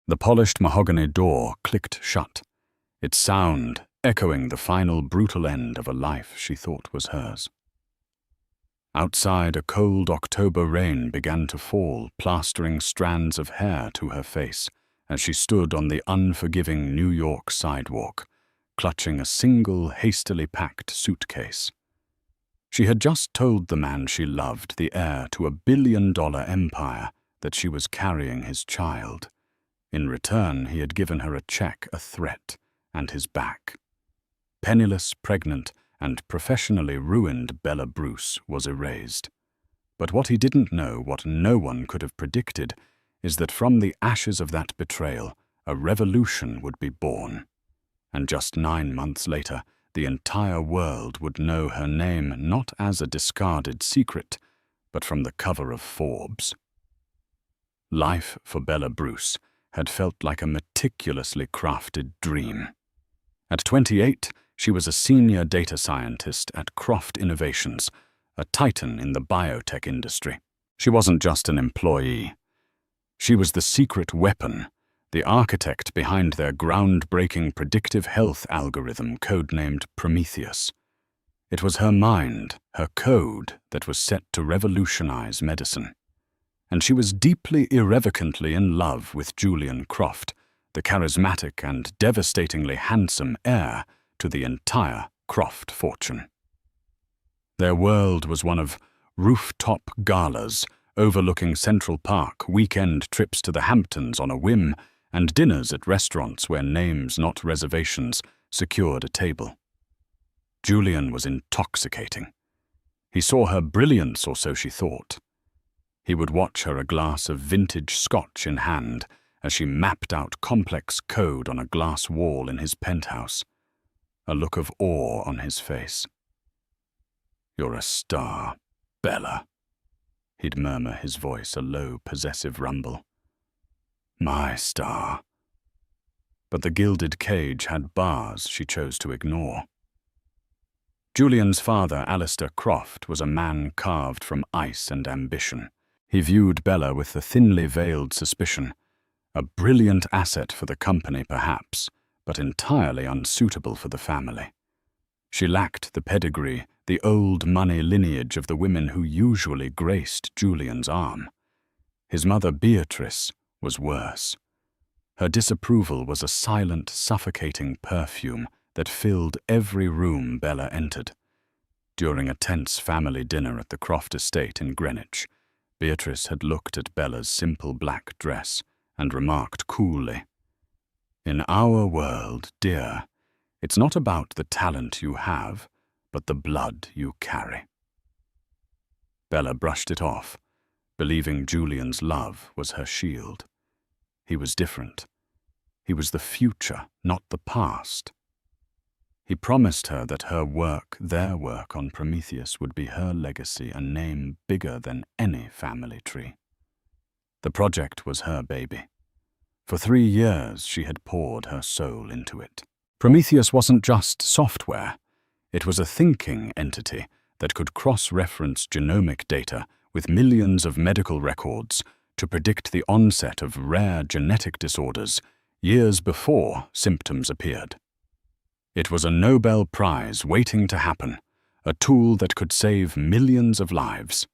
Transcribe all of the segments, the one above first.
The polished mahogany door clicked shut, its sound echoing the final brutal end of a life she thought was hers. Outside, a cold October rain began to fall, plastering strands of hair to her face as she stood on the unforgiving New York sidewalk, clutching a single hastily packed suitcase. She had just told the man she loved, the heir to a billion-dollar empire, that she was carrying his child. In return, he had given her a check, a threat, and his back. Penniless, pregnant, and professionally ruined Bella Bruce was erased. But what he didn't know, what no one could have predicted, is that from the ashes of that betrayal, a revolution would be born. And just 9 months later, the entire world would know her name not as a discarded secret, but from the cover of Forbes. Life for Bella Bruce had felt like a meticulously crafted dream. At 28, she was a senior data scientist at Croft Innovations, a titan in the biotech industry. She wasn't just an employee. She was the secret weapon, the architect behind their groundbreaking predictive health algorithm codenamed Prometheus. It was her mind, her code, that was set to revolutionize medicine. And she was deeply, irrevocably in love with Julian Croft, the charismatic and devastatingly handsome heir to the entire Croft fortune. Their world was one of rooftop galas overlooking Central Park, weekend trips to the Hamptons on a whim, and dinners at restaurants where names, not reservations, secured a table. Julian was intoxicating. He saw her brilliance, or so she thought. He would watch her, a glass of vintage scotch in hand, as she mapped out complex code on a glass wall in his penthouse, a look of awe on his face. "You're a star, Bella," he'd murmur, his voice a low, possessive rumble. "My star." But the gilded cage had bars she chose to ignore. Julian's father, Alistair Croft, was a man carved from ice and ambition. He viewed Bella with the thinly veiled suspicion, a brilliant asset for the company perhaps, but entirely unsuitable for the family. She lacked the pedigree, the old money lineage of the women who usually graced Julian's arm. His mother, Beatrice, was worse. Her disapproval was a silent, suffocating perfume that filled every room Bella entered. During a tense family dinner at the Croft estate in Greenwich, Beatrice had looked at Bella's simple black dress and remarked coolly, "In our world, dear, it's not about the talent you have, but the blood you carry." Bella brushed it off, believing Julian's love was her shield. He was different. He was the future, not the past. He promised her that her work, their work on Prometheus, would be her legacy, a name bigger than any family tree. The project was her baby. For 3 years, she had poured her soul into it. Prometheus wasn't just software. It was a thinking entity that could cross-reference genomic data with millions of medical records to predict the onset of rare genetic disorders years before symptoms appeared. It was a Nobel Prize waiting to happen, a tool that could save millions of lives.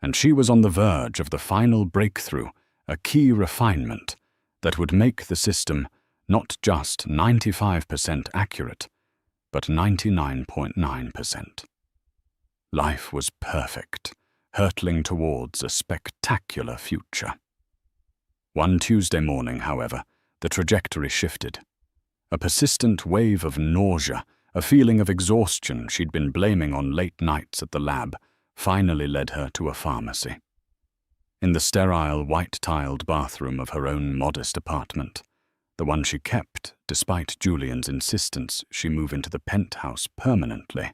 And she was on the verge of the final breakthrough, a key refinement that would make the system not just 95% accurate, but 99.9%. Life was perfect, hurtling towards a spectacular future. One Tuesday morning, however, the trajectory shifted. A persistent wave of nausea, a feeling of exhaustion she'd been blaming on late nights at the lab, finally led her to a pharmacy. In the sterile, white-tiled bathroom of her own modest apartment, the one she kept despite Julian's insistence she move into the penthouse permanently,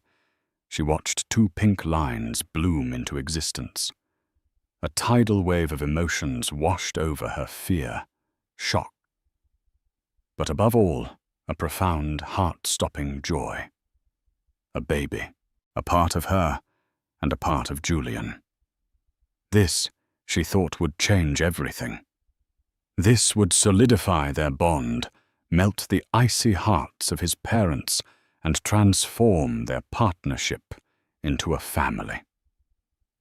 she watched 2 pink lines bloom into existence. A tidal wave of emotions washed over her: fear, shock, but above all, a profound, heart-stopping joy. A baby, a part of her, and a part of Julian. This, she thought, would change everything. This would solidify their bond, melt the icy hearts of his parents, and transform their partnership into a family.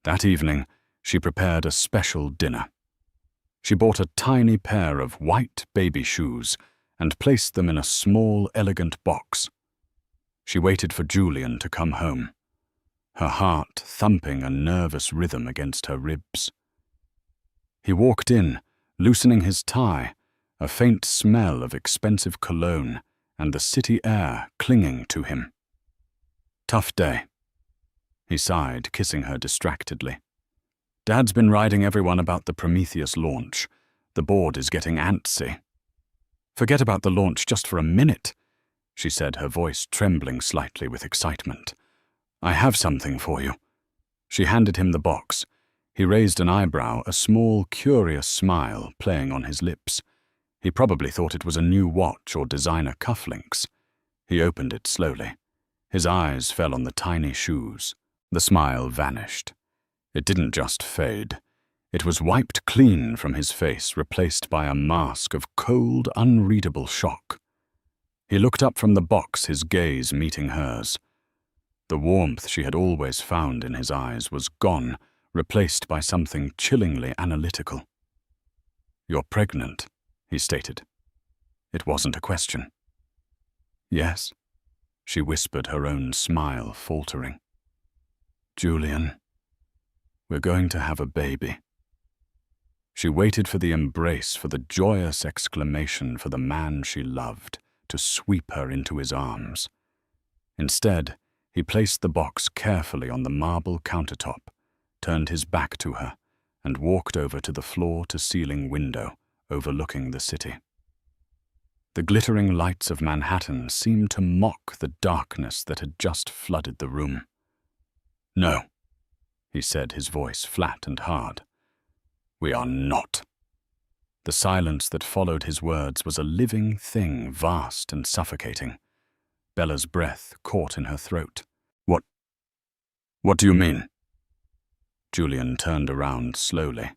That evening, she prepared a special dinner. She bought a tiny pair of white baby shoes and placed them in a small, elegant box. She waited for Julian to come home, her heart thumping a nervous rhythm against her ribs. He walked in, loosening his tie, a faint smell of expensive cologne and the city air clinging to him. "Tough day," he sighed, kissing her distractedly. "Dad's been writing everyone about the Prometheus launch. The board is getting antsy." "Forget about the launch just for a minute," she said, her voice trembling slightly with excitement. "I have something for you." She handed him the box. He raised an eyebrow, a small, curious smile playing on his lips. He probably thought it was a new watch or designer cufflinks. He opened it slowly. His eyes fell on the tiny shoes. The smile vanished. It didn't just fade. It was wiped clean from his face, replaced by a mask of cold, unreadable shock. He looked up from the box, his gaze meeting hers. The warmth she had always found in his eyes was gone, replaced by something chillingly analytical. "You're pregnant," he stated. It wasn't a question. "Yes," she whispered, her own smile faltering. "Julian, we're going to have a baby." She waited for the embrace, for the joyous exclamation, for the man she loved to sweep her into his arms. Instead, he placed the box carefully on the marble countertop, turned his back to her, and walked over to the floor-to-ceiling window overlooking the city. The glittering lights of Manhattan seemed to mock the darkness that had just flooded the room. "No," he said, his voice flat and hard. "We are not." The silence that followed his words was a living thing, vast and suffocating. Bella's breath caught in her throat. What do you mean?" Julian turned around slowly,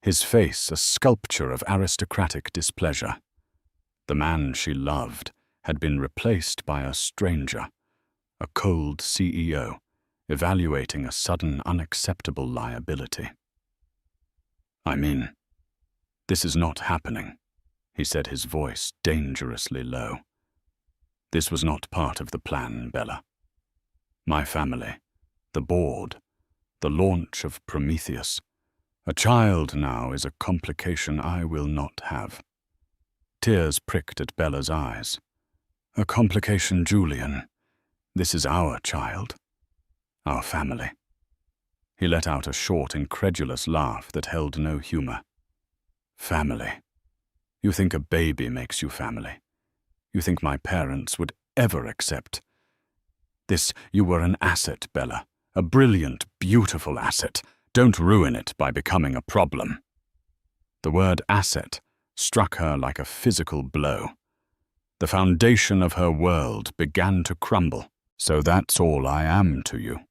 his face a sculpture of aristocratic displeasure. The man she loved had been replaced by a stranger, a cold CEO, evaluating a sudden unacceptable liability. "I mean, this is not happening," he said, his voice dangerously low. "This was not part of the plan, Bella. My family, the board, the launch of Prometheus. A child now is a complication I will not have." Tears pricked at Bella's eyes. "A complication, Julian. This is our child, our family." He let out a short, incredulous laugh that held no humor. "Family? You think a baby makes you family? You think my parents would ever accept this? You were an asset, Bella. A brilliant, beautiful asset. Don't ruin it by becoming a problem." The word asset struck her like a physical blow. The foundation of her world began to crumble. "So that's all I am to you.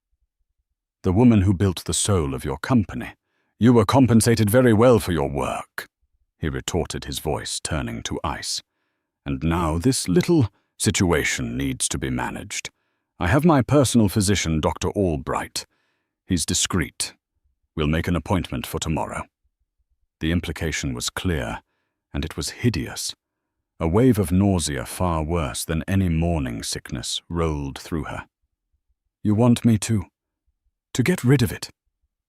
The woman who built the soul of your company. You were compensated very well for your work," he retorted, his voice turning to ice. "And now this little situation needs to be managed. I have my personal physician, Dr. Albright. He's discreet. We'll make an appointment for tomorrow." The implication was clear, and it was hideous. A wave of nausea far worse than any morning sickness rolled through her. "You want me to get rid of it?"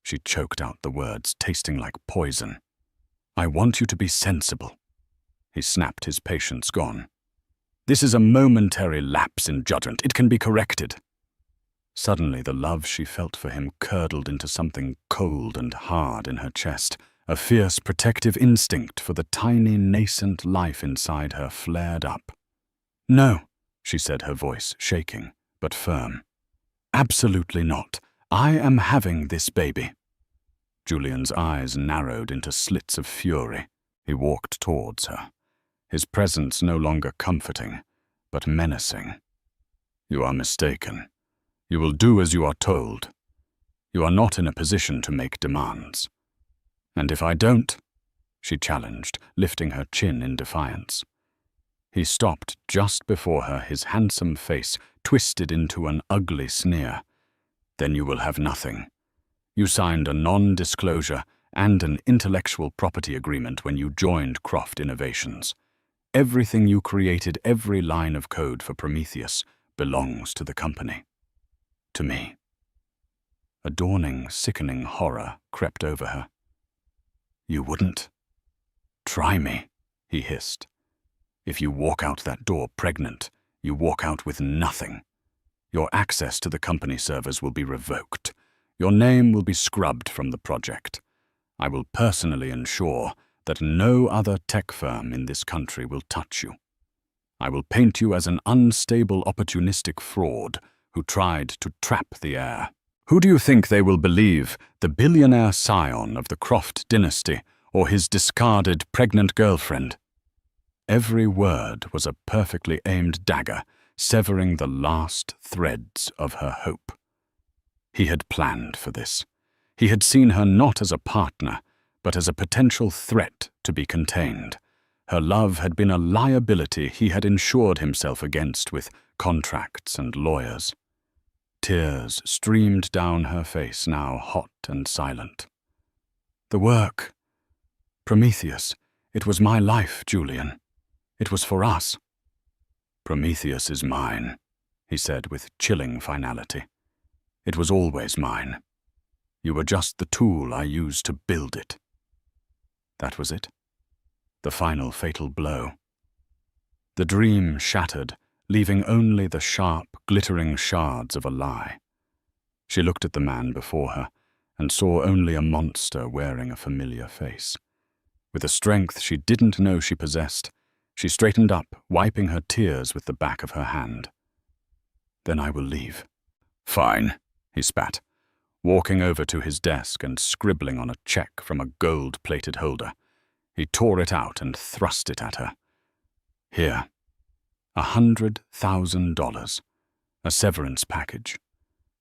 She choked out the words, tasting like poison. "I want you to be sensible." He snapped, his patience gone. "This is a momentary lapse in judgment. It can be corrected." Suddenly, the love she felt for him curdled into something cold and hard in her chest. A fierce protective instinct for the tiny, nascent life inside her flared up. "No," she said, her voice shaking, but firm. "Absolutely not. I am having this baby." Julian's eyes narrowed into slits of fury. He walked towards her, his presence no longer comforting, but menacing. "You are mistaken. You will do as you are told. You are not in a position to make demands. And if I don't," she challenged, lifting her chin in defiance. He stopped just before her, his handsome face twisted into an ugly sneer. Then you will have nothing. You signed a non-disclosure and an intellectual property agreement when you joined Croft Innovations. Everything you created, every line of code for Prometheus, belongs to the company. To me. A dawning, sickening horror crept over her. You wouldn't? Try me, he hissed. If you walk out that door pregnant, you walk out with nothing. Your access to the company servers will be revoked. Your name will be scrubbed from the project. I will personally ensure that no other tech firm in this country will touch you. I will paint you as an unstable, opportunistic fraud who tried to trap the heir. Who do you think they will believe, the billionaire scion of the Croft dynasty or his discarded pregnant girlfriend? Every word was a perfectly aimed dagger, severing the last threads of her hope. He had planned for this. He had seen her not as a partner, but as a potential threat to be contained. Her love had been a liability he had insured himself against with contracts and lawyers. Tears streamed down her face, now hot and silent. The work. Prometheus. It was my life, Julian. It was for us. Prometheus is mine, he said with chilling finality. It was always mine. You were just the tool I used to build it. That was it. The final fatal blow. The dream shattered, leaving only the sharp, glittering shards of a lie. She looked at the man before her and saw only a monster wearing a familiar face. With a strength she didn't know she possessed, she straightened up, wiping her tears with the back of her hand. Then I will leave. Fine, he spat, walking over to his desk and scribbling on a check from a gold-plated holder. He tore it out and thrust it at her. Here, $100,000, a severance package,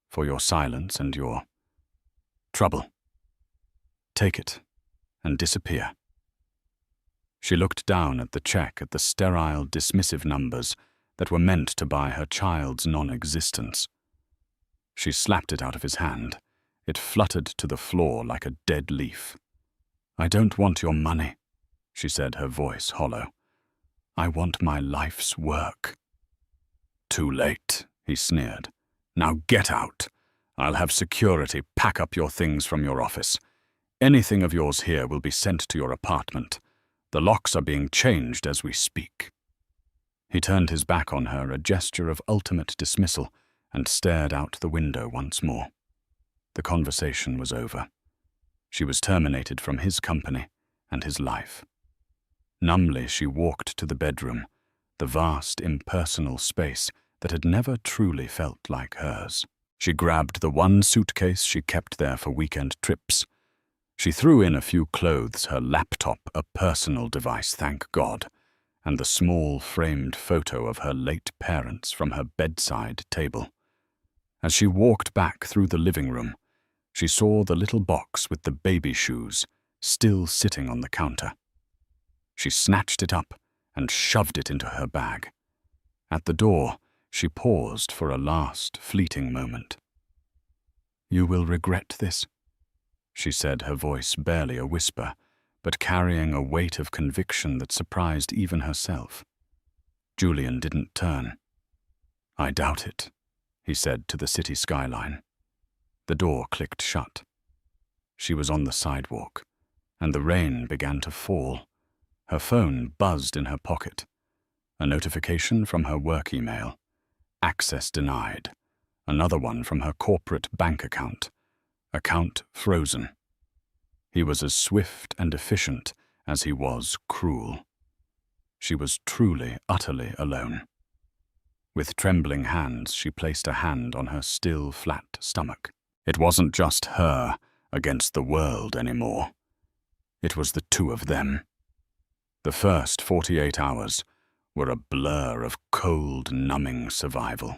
for your silence and your trouble. Take it and disappear. She looked down at the check, at the sterile, dismissive numbers that were meant to buy her child's non-existence. She slapped it out of his hand. It fluttered to the floor like a dead leaf. I don't want your money, she said, her voice hollow. I want my life's work. Too late, he sneered. Now get out. I'll have security pack up your things from your office. Anything of yours here will be sent to your apartment. The locks are being changed as we speak. He turned his back on her, a gesture of ultimate dismissal, and stared out the window once more. The conversation was over. She was terminated from his company and his life. Numbly she walked to the bedroom, the vast, impersonal space that had never truly felt like hers. She grabbed the one suitcase she kept there for weekend trips. She threw in a few clothes, her laptop, a personal device, thank God, and the small framed photo of her late parents from her bedside table. As she walked back through the living room, she saw the little box with the baby shoes still sitting on the counter. She snatched it up and shoved it into her bag. At the door, she paused for a last, fleeting moment. You will regret this, she said, her voice barely a whisper, but carrying a weight of conviction that surprised even herself. Julian didn't turn. I doubt it, he said to the city skyline. The door clicked shut. She was on the sidewalk, and the rain began to fall. Her phone buzzed in her pocket. A notification from her work email. Access denied. Another one from her corporate bank account. Account frozen. He was as swift and efficient as he was cruel. She was truly, utterly alone. With trembling hands, she placed a hand on her still, flat stomach. It wasn't just her against the world anymore. It was the two of them. The first 48 hours were a blur of cold, numbing survival.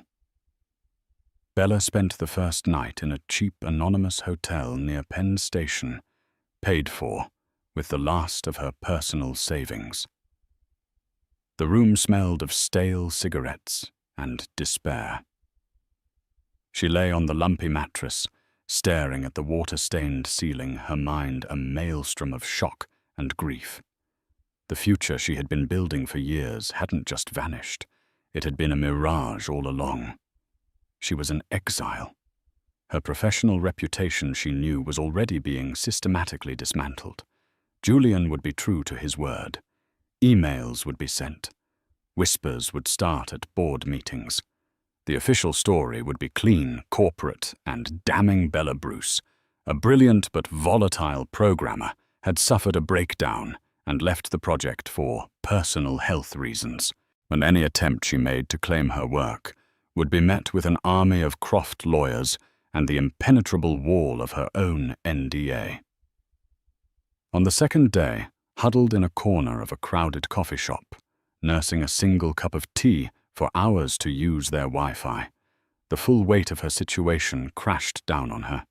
Bella spent the first night in a cheap, anonymous hotel near Penn Station, paid for, with the last of her personal savings. The room smelled of stale cigarettes and despair. She lay on the lumpy mattress, staring at the water-stained ceiling, her mind a maelstrom of shock and grief. The future she had been building for years hadn't just vanished. It had been a mirage all along. She was an exile. Her professional reputation, she knew, was already being systematically dismantled. Julian would be true to his word. Emails would be sent. Whispers would start at board meetings. The official story would be clean, corporate, and damning Bella Bruce. A brilliant but volatile programmer had suffered a breakdown and left the project for personal health reasons, and any attempt she made to claim her work would be met with an army of Croft lawyers and the impenetrable wall of her own NDA. On the second day, huddled in a corner of a crowded coffee shop, nursing a single cup of tea for hours to use their Wi-Fi, the full weight of her situation crashed down on her.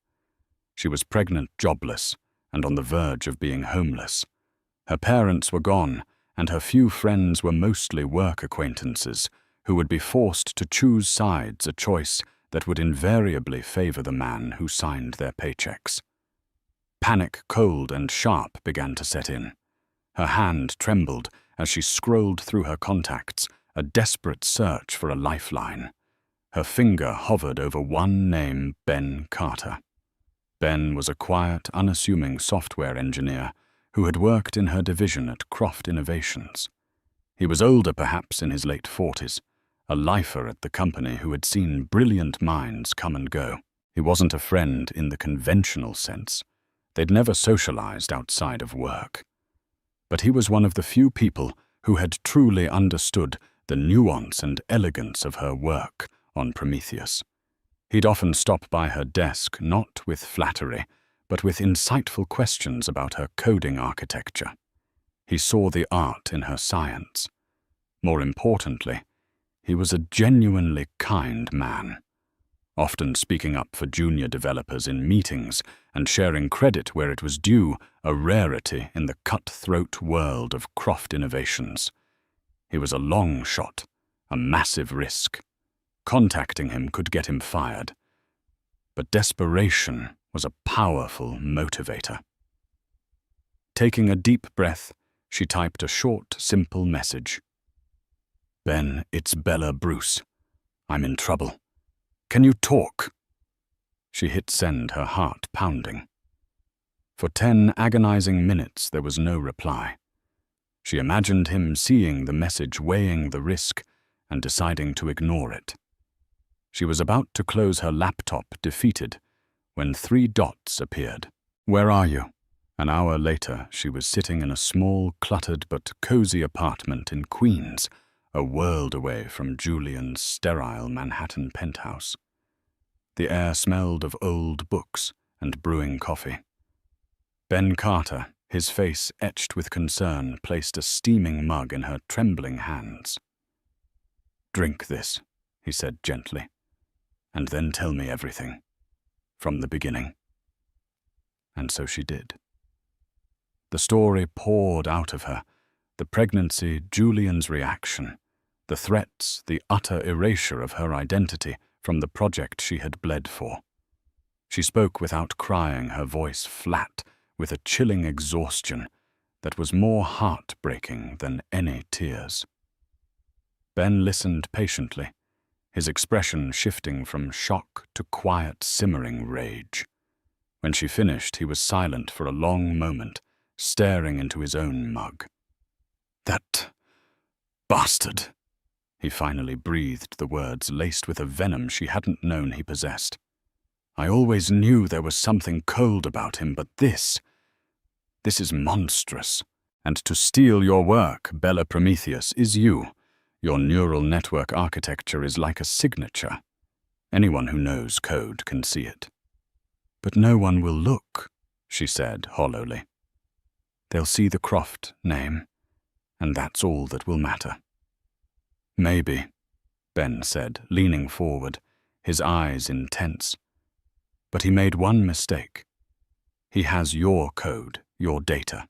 She was pregnant, jobless, and on the verge of being homeless. Her parents were gone, and her few friends were mostly work acquaintances who would be forced to choose sides, a choice that would invariably favor the man who signed their paychecks. Panic, cold and sharp, began to set in. Her hand trembled as she scrolled through her contacts, a desperate search for a lifeline. Her finger hovered over one name, Ben Carter. Ben was a quiet, unassuming software engineer who had worked in her division at Croft Innovations. He was older, perhaps in his late 40s, a lifer at the company who had seen brilliant minds come and go. He wasn't a friend in the conventional sense. They'd never socialized outside of work. But he was one of the few people who had truly understood the nuance and elegance of her work on Prometheus. He'd often stop by her desk, not with flattery, but with insightful questions about her coding architecture. He saw the art in her science. More importantly, he was a genuinely kind man, often speaking up for junior developers in meetings and sharing credit where it was due, a rarity in the cutthroat world of Croft Innovations. He was a long shot, a massive risk. Contacting him could get him fired. But desperation was a powerful motivator. Taking a deep breath, she typed a short, simple message. Ben, it's Bella Bruce. I'm in trouble. Can you talk? She hit send, her heart pounding. For 10 agonizing minutes there was no reply. She imagined him seeing the message, weighing the risk, and deciding to ignore it. She was about to close her laptop, defeated, when 3 dots appeared. Where are you? An hour later, she was sitting in a small, cluttered but cozy apartment in Queens, a world away from Julian's sterile Manhattan penthouse. The air smelled of old books and brewing coffee. Ben Carter, his face etched with concern, placed a steaming mug in her trembling hands. Drink this, he said gently, and then tell me everything, from the beginning. And so she did. The story poured out of her, the pregnancy, Julian's reaction, the threats, the utter erasure of her identity from the project she had bled for. She spoke without crying, her voice flat, with a chilling exhaustion that was more heartbreaking than any tears. Ben listened patiently, his expression shifting from shock to quiet, simmering rage. When she finished, he was silent for a long moment, staring into his own mug. That bastard! He finally breathed the words, laced with a venom she hadn't known he possessed. I always knew there was something cold about him, but this is monstrous. And to steal your work, Bella Prometheus, is you. Your neural network architecture is like a signature. Anyone who knows code can see it. But no one will look, she said hollowly. They'll see the Croft name, and that's all that will matter. Maybe, Ben said, leaning forward, his eyes intense. But he made one mistake. He has your code, your data.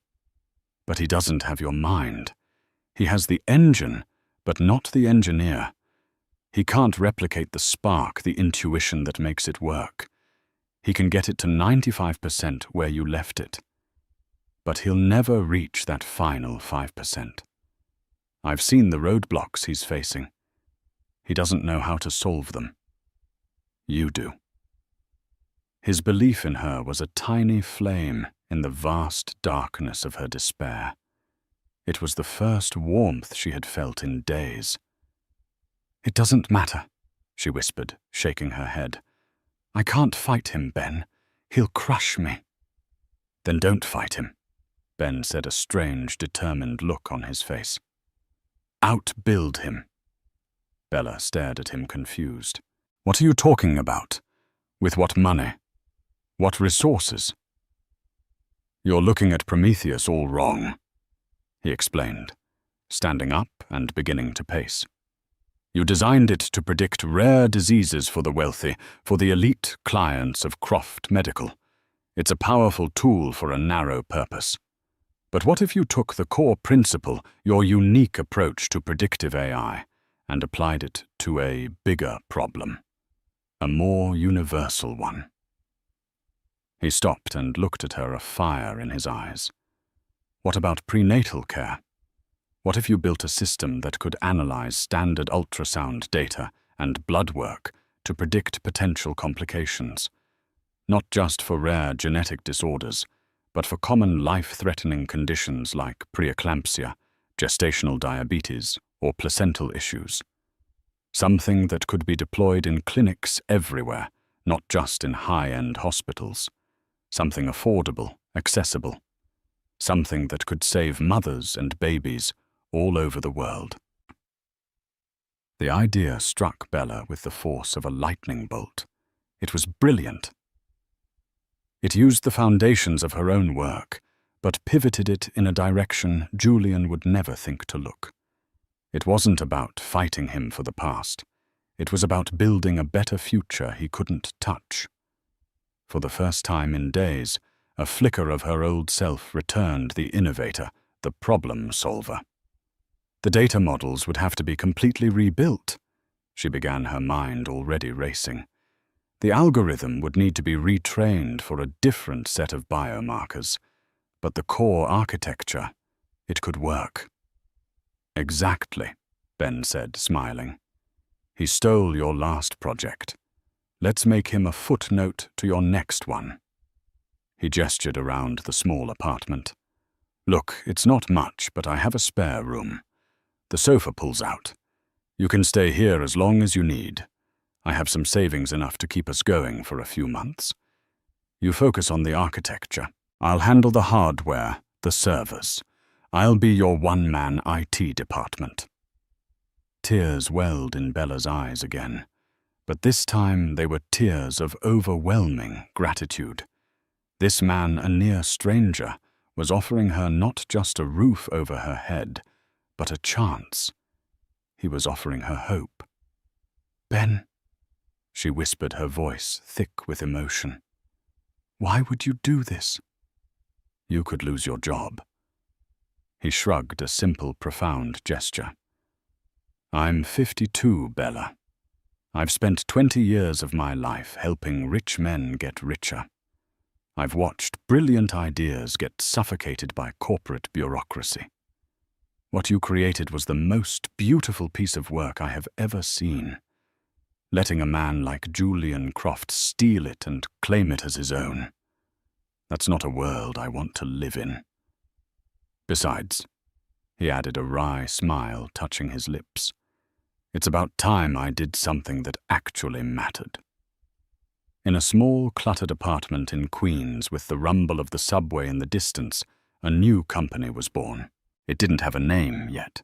But he doesn't have your mind. He has the engine, but not the engineer. He can't replicate the spark, the intuition that makes it work. He can get it to 95% where you left it. But he'll never reach that final 5%. I've seen the roadblocks he's facing. He doesn't know how to solve them. You do. His belief in her was a tiny flame in the vast darkness of her despair. It was the first warmth she had felt in days. "It doesn't matter," she whispered, shaking her head. "I can't fight him, Ben. He'll crush me." "Then don't fight him," Ben said, a strange, determined look on his face. "Outbuild him." Bella stared at him confused. "What are you talking about? With what money? What resources?" "You're looking at Prometheus all wrong," he explained, standing up and beginning to pace. "You designed it to predict rare diseases for the wealthy, for the elite clients of Croft Medical. It's a powerful tool for a narrow purpose. But what if you took the core principle, your unique approach to predictive AI, and applied it to a bigger problem, a more universal one?" He stopped and looked at her, a fire in his eyes. "What about prenatal care? What if you built a system that could analyze standard ultrasound data and blood work to predict potential complications? Not just for rare genetic disorders, but for common life-threatening conditions like preeclampsia, gestational diabetes, or placental issues. Something that could be deployed in clinics everywhere, not just in high-end hospitals. Something affordable, accessible. Something that could save mothers and babies all over the world." The idea struck Bella with the force of a lightning bolt. It was brilliant. It used the foundations of her own work, but pivoted it in a direction Julian would never think to look. It wasn't about fighting him for the past. It was about building a better future he couldn't touch. For the first time in days, a flicker of her old self returned, the innovator, the problem solver. The data models would have to be completely rebuilt. She began, her mind already racing. The algorithm would need to be retrained for a different set of biomarkers, but the core architecture, it could work. "Exactly," Ben said, smiling. "He stole your last project. Let's make him a footnote to your next one." He gestured around the small apartment. "Look, it's not much, but I have a spare room. The sofa pulls out. You can stay here as long as you need. I have some savings enough to keep us going for a few months. You focus on the architecture. I'll handle the hardware, the servers. I'll be your one-man IT department." Tears welled in Bella's eyes again, but this time they were tears of overwhelming gratitude. This man, a near stranger, was offering her not just a roof over her head, but a chance. He was offering her hope. "Ben," she whispered, her voice thick with emotion. "Why would you do this?" "You could lose your job." He shrugged, a simple, profound gesture. "I'm 52, Bella. I've spent 20 years of my life helping rich men get richer. I've watched brilliant ideas get suffocated by corporate bureaucracy. What you created was the most beautiful piece of work I have ever seen. Letting a man like Julian Croft steal it and claim it as his own. That's not a world I want to live in. Besides," he added, a wry smile touching his lips, "it's about time I did something that actually mattered." In a small, cluttered apartment in Queens, with the rumble of the subway in the distance, a new company was born. It didn't have a name yet.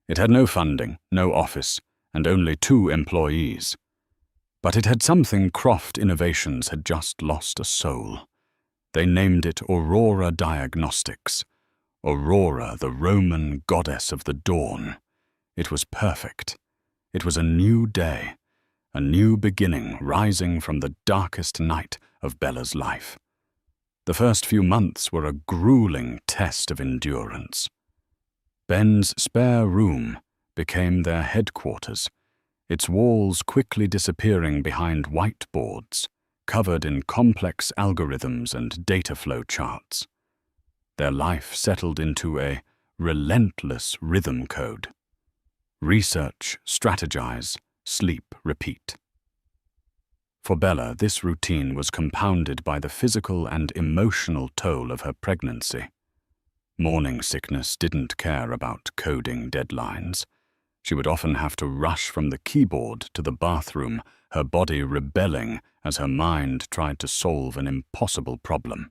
It had no funding, no office, and only 2 employees. But it had something Croft Innovations had just lost a soul. They named it Aurora Diagnostics. Aurora, the Roman goddess of the dawn. It was perfect. It was a new day, a new beginning rising from the darkest night of Bella's life. The first few months were a grueling test of endurance. Ben's spare room became their headquarters, its walls quickly disappearing behind whiteboards covered in complex algorithms and data flow charts. Their life settled into a relentless rhythm code. Research, strategize, sleep, repeat. For Bella, this routine was compounded by the physical and emotional toll of her pregnancy. Morning sickness didn't care about coding deadlines. She would often have to rush from the keyboard to the bathroom, her body rebelling as her mind tried to solve an impossible problem.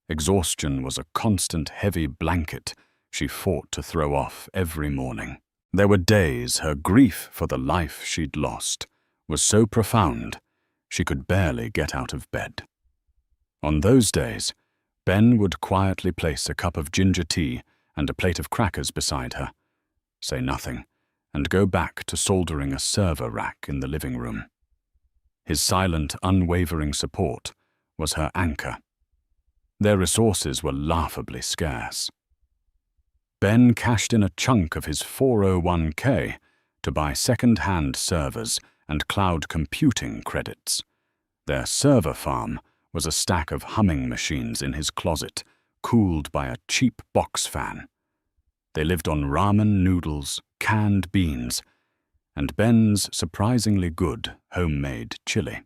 Exhaustion was a constant heavy blanket she fought to throw off every morning. There were days her grief for the life she'd lost was so profound she could barely get out of bed. On those days, Ben would quietly place a cup of ginger tea and a plate of crackers beside her, say nothing, and go back to soldering a server rack in the living room. His silent, unwavering support was her anchor. Their resources were laughably scarce. Ben cashed in a chunk of his 401k to buy second-hand servers and cloud computing credits. Their server farm was a stack of humming machines in his closet, cooled by a cheap box fan. They lived on ramen noodles, canned beans, and Ben's surprisingly good homemade chili.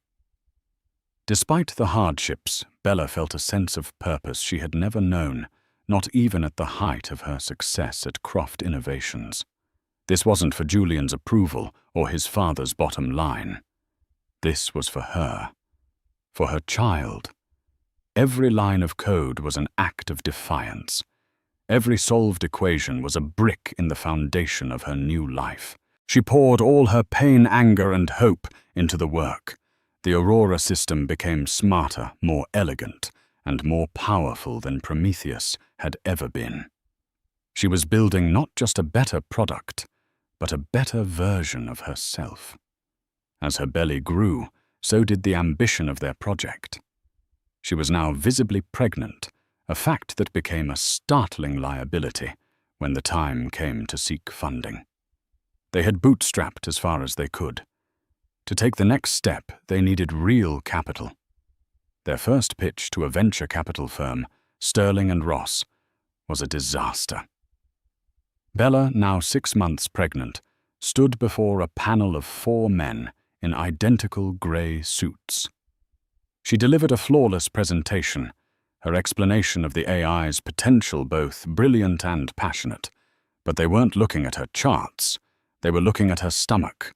Despite the hardships, Bella felt a sense of purpose she had never known, not even at the height of her success at Croft Innovations. This wasn't for Julian's approval or his father's bottom line. This was for her. For her child. Every line of code was an act of defiance. Every solved equation was a brick in the foundation of her new life. She poured all her pain, anger, and hope into the work. The Aurora system became smarter, more elegant, and more powerful than Prometheus had ever been. She was building not just a better product, but a better version of herself. As her belly grew, so did the ambition of their project. She was now visibly pregnant, a fact that became a startling liability when the time came to seek funding. They had bootstrapped as far as they could. To take the next step, they needed real capital. Their first pitch to a venture capital firm, Sterling and Ross, was a disaster. Bella, now 6 months pregnant, stood before a panel of 4 men in identical grey suits. She delivered a flawless presentation, her explanation of the AI's potential both brilliant and passionate. But they weren't looking at her charts, they were looking at her stomach.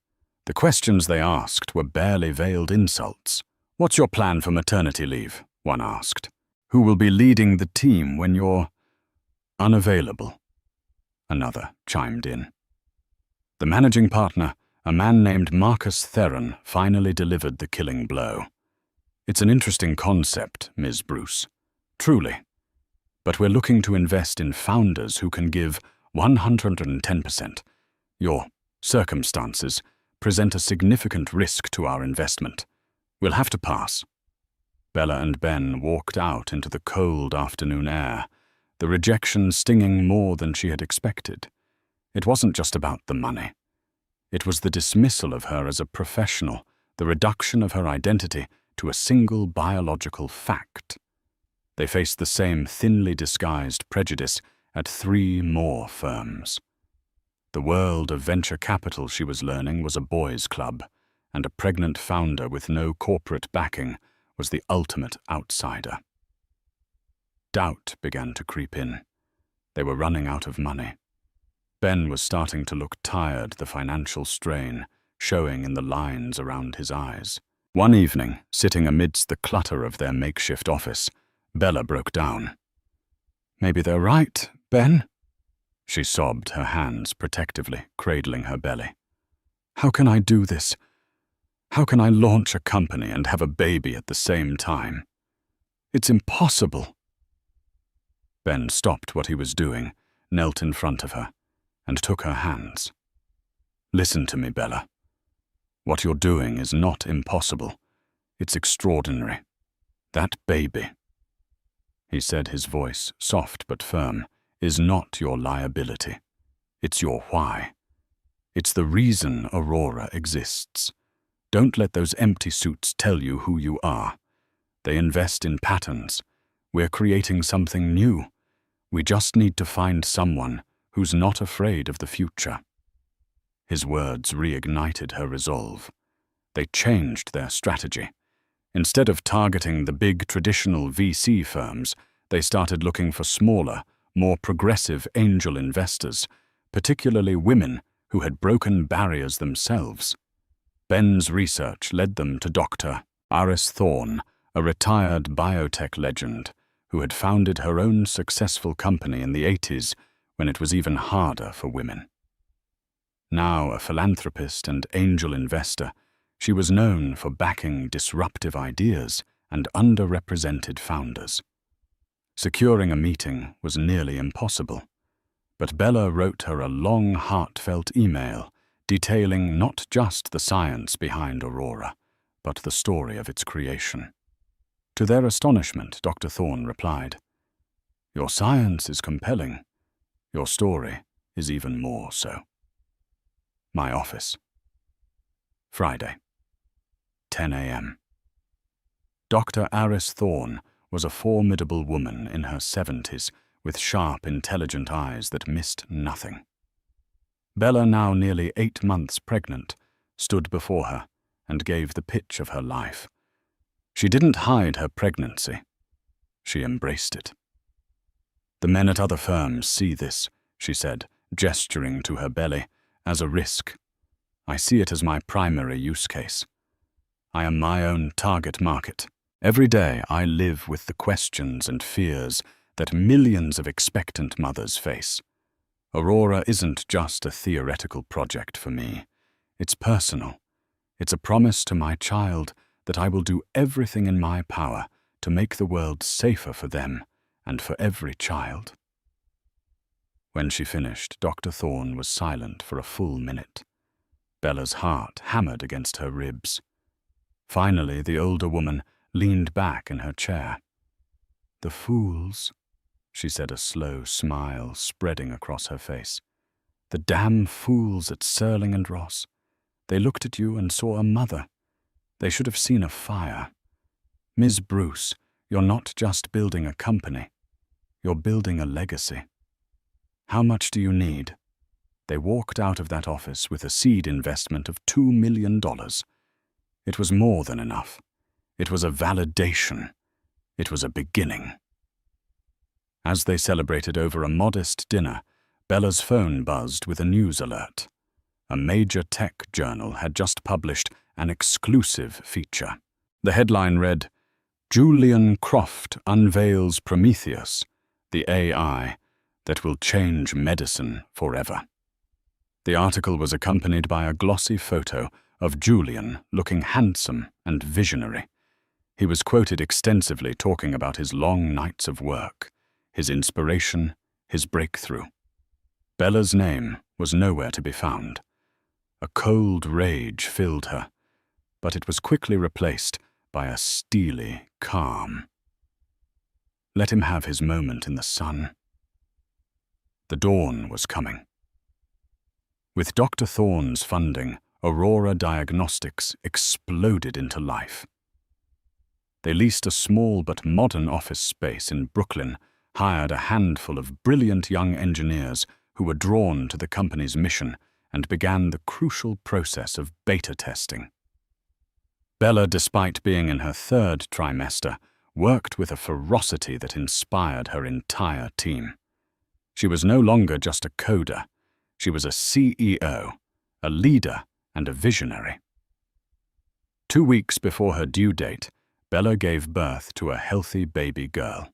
The questions they asked were barely veiled insults. "What's your plan for maternity leave?" one asked. "Who will be leading the team when you're unavailable?" Another chimed in. The managing partner, a man named Marcus Theron, finally delivered the killing blow. "It's an interesting concept, Ms. Bruce. Truly. But we're looking to invest in founders who can give 110%. Your circumstances present a significant risk to our investment. We'll have to pass." Bella and Ben walked out into the cold afternoon air, the rejection stinging more than she had expected. It wasn't just about the money. It was the dismissal of her as a professional, the reduction of her identity to a single biological fact. They faced the same thinly disguised prejudice at 3 more firms. The world of venture capital, she was learning, was a boys' club, and a pregnant founder with no corporate backing was the ultimate outsider. Doubt began to creep in. They were running out of money. Ben was starting to look tired, the financial strain showing in the lines around his eyes. One evening, sitting amidst the clutter of their makeshift office, Bella broke down. "Maybe they're right, Ben," she sobbed, her hands protectively cradling her belly. "How can I do this? How can I launch a company and have a baby at the same time? It's impossible." Ben stopped what he was doing, knelt in front of her, and took her hands. "Listen to me, Bella. What you're doing is not impossible. It's extraordinary. That baby, he said, his voice soft but firm, is not your liability. It's your why. It's the reason Aurora exists. Don't let those empty suits tell you who you are. They invest in patterns. We're creating something new. We just need to find someone who's not afraid of the future. His words reignited her resolve. They changed their strategy. Instead of targeting the big traditional VC firms, they started looking for smaller, more progressive angel investors, particularly women who had broken barriers themselves. Ben's research led them to Dr. Iris Thorne, a retired biotech legend who had founded her own successful company in the 80s when it was even harder for women. Now a philanthropist and angel investor, she was known for backing disruptive ideas and underrepresented founders. Securing a meeting was nearly impossible, but Bella wrote her a long, heartfelt email detailing not just the science behind Aurora, but the story of its creation. To their astonishment, Dr. Thorne replied, "Your science is compelling. Your story is even more so." My office. Friday, 10 a.m. Dr. Iris Thorne was a formidable woman in her 70s with sharp, intelligent eyes that missed nothing. Bella, now nearly 8 months pregnant, stood before her and gave the pitch of her life. She didn't hide her pregnancy. She embraced it. "The men at other firms see this," she said, gesturing to her belly, "as a risk. I see it as my primary use case. I am my own target market. Every day I live with the questions and fears that millions of expectant mothers face. Aurora isn't just a theoretical project for me. It's personal. It's a promise to my child that I will do everything in my power to make the world safer for them and for every child." When she finished, Dr. Thorne was silent for a full minute. Bella's heart hammered against her ribs. Finally, the older woman leaned back in her chair. "The fools," she said, a slow smile spreading across her face. "The damn fools at Serling and Ross. They looked at you and saw a mother. They should have seen a fire. Ms. Bruce, you're not just building a company. You're building a legacy. How much do you need?" They walked out of that office with a seed investment of $2 million. It was more than enough. It was a validation. It was a beginning. As they celebrated over a modest dinner, Bella's phone buzzed with a news alert. A major tech journal had just published an exclusive feature. The headline read, "Julian Croft unveils Prometheus, the AI that will change medicine forever." The article was accompanied by a glossy photo of Julian looking handsome and visionary. He was quoted extensively talking about his long nights of work, his inspiration, his breakthrough. Bella's name was nowhere to be found. A cold rage filled her, but it was quickly replaced by a steely calm. Let him have his moment in the sun. The dawn was coming. With Dr. Thorne's funding, Aurora Diagnostics exploded into life. They leased a small but modern office space in Brooklyn, hired a handful of brilliant young engineers who were drawn to the company's mission, and began the crucial process of beta testing. Bella, despite being in her 3rd trimester, worked with a ferocity that inspired her entire team. She was no longer just a coder. She was a CEO, a leader, and a visionary. 2 weeks before her due date, Bella gave birth to a healthy baby girl.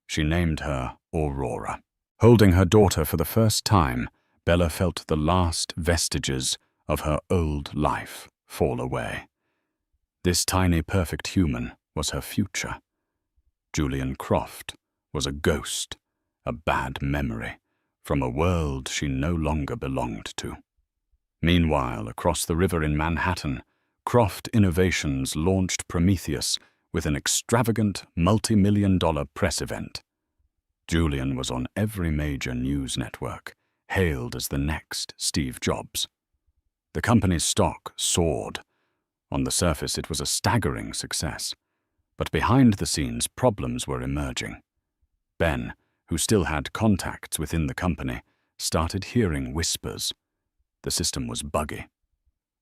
She named her Aurora. Holding her daughter for the first time, Bella felt the last vestiges of her old life fall away. This tiny, perfect human was her future. Julian Croft was a ghost, a bad memory, from a world she no longer belonged to. Meanwhile, across the river in Manhattan, Croft Innovations launched Prometheus with an extravagant multi-million-dollar press event. Julian was on every major news network, hailed as the next Steve Jobs. The company's stock soared. On the surface, it was a staggering success. But behind the scenes, problems were emerging. Ben, who still had contacts within the company, started hearing whispers. The system was buggy.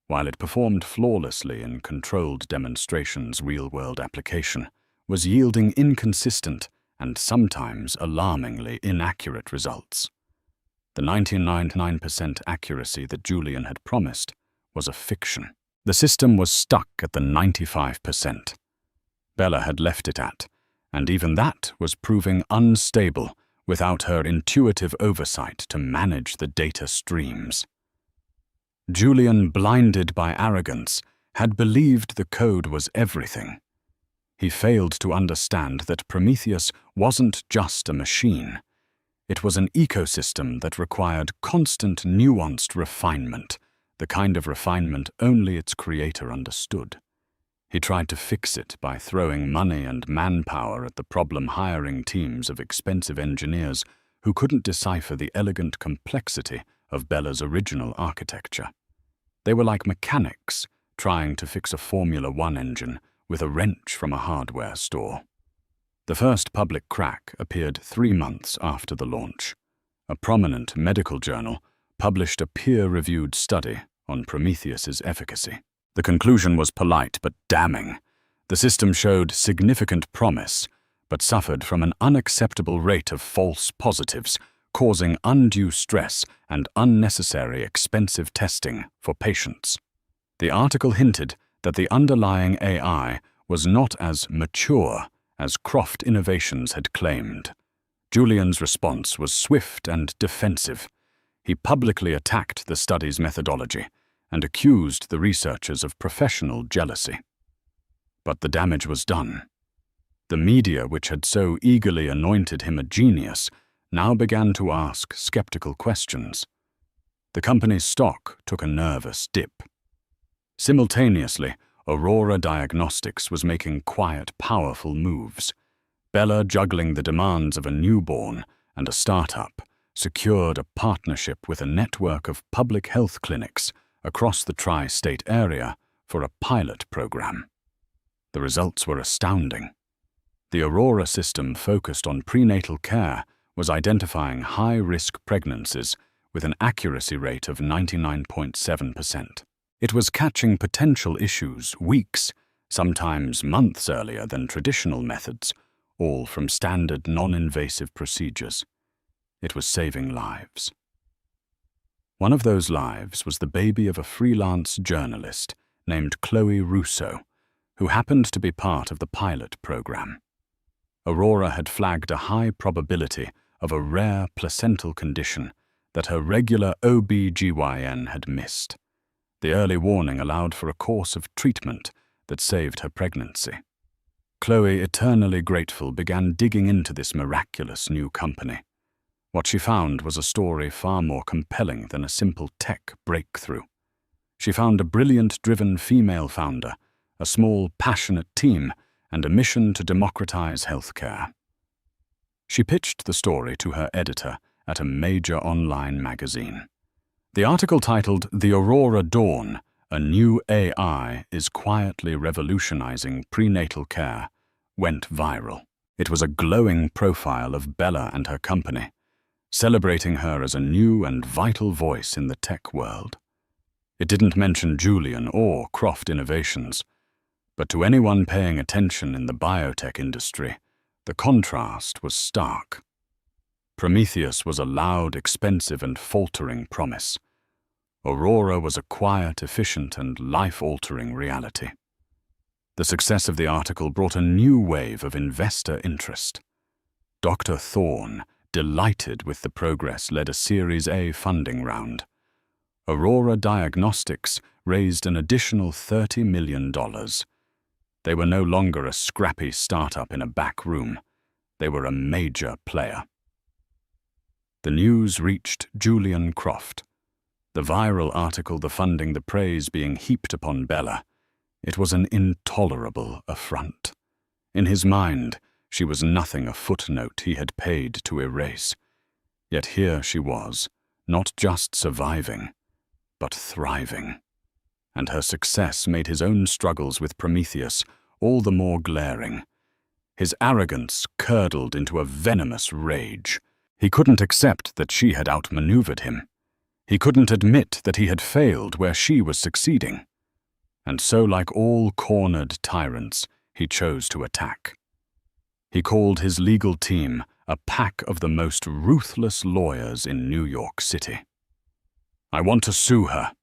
While it performed flawlessly in controlled demonstrations, real-world application was yielding inconsistent and sometimes alarmingly inaccurate results. The 99% accuracy that Julian had promised was a fiction. The system was stuck at the 95% Bella had left it at, and even that was proving unstable without her intuitive oversight to manage the data streams. Julian, blinded by arrogance, had believed the code was everything. He failed to understand that Prometheus wasn't just a machine. It was an ecosystem that required constant, nuanced refinement, the kind of refinement only its creator understood. He tried to fix it by throwing money and manpower at the problem-hiring teams of expensive engineers who couldn't decipher the elegant complexity of Bella's original architecture. They were like mechanics trying to fix a Formula One engine with a wrench from a hardware store. The first public crack appeared 3 months after the launch. A prominent medical journal published a peer-reviewed study on Prometheus's efficacy. The conclusion was polite but damning. The system showed significant promise, but suffered from an unacceptable rate of false positives, causing undue stress and unnecessary expensive testing for patients. The article hinted that the underlying AI was not as mature as Croft Innovations had claimed. Julian's response was swift and defensive. He publicly attacked the study's methodology and accused the researchers of professional jealousy. But the damage was done. The media, which had so eagerly anointed him a genius, now began to ask skeptical questions. The company's stock took a nervous dip. Simultaneously, Aurora Diagnostics was making quiet, powerful moves. Bella, juggling the demands of a newborn and a startup, secured a partnership with a network of public health clinics across the tri-state area for a pilot program. The results were astounding. The Aurora system focused on prenatal care was identifying high-risk pregnancies with an accuracy rate of 99.7%. It was catching potential issues weeks, sometimes months earlier than traditional methods, all from standard non-invasive procedures. It was saving lives. One of those lives was the baby of a freelance journalist named Chloe Russo, who happened to be part of the pilot program. Aurora had flagged a high probability of a rare placental condition that her regular OB/GYN had missed. The early warning allowed for a course of treatment that saved her pregnancy. Chloe, eternally grateful, began digging into this miraculous new company. What she found was a story far more compelling than a simple tech breakthrough. She found a brilliant, driven female founder, a small, passionate team, and a mission to democratize healthcare. She pitched the story to her editor at a major online magazine. The article, titled "The Aurora Dawn, A New AI is Quietly Revolutionizing Prenatal Care," went viral. It was a glowing profile of Bella and her company, celebrating her as a new and vital voice in the tech world. It didn't mention Julian or Croft Innovations, but to anyone paying attention in the biotech industry, the contrast was stark. Prometheus was a loud, expensive, and faltering promise. Aurora was a quiet, efficient, and life-altering reality. The success of the article brought a new wave of investor interest. Dr. Thorne, delighted with the progress, led a Series A funding round. Aurora Diagnostics raised an additional $30 million. They were no longer a scrappy startup in a back room. They were a major player. The news reached Julian Croft. The viral article, the funding, the praise being heaped upon Bella. It was an intolerable affront. In his mind, she was nothing a footnote he had paid to erase. Yet here she was, not just surviving, but thriving. And her success made his own struggles with Prometheus all the more glaring. His arrogance curdled into a venomous rage. He couldn't accept that she had outmaneuvered him. He couldn't admit that he had failed where she was succeeding. And so, like all cornered tyrants, he chose to attack. He called his legal team a pack of the most ruthless lawyers in New York City. "I want to sue her,"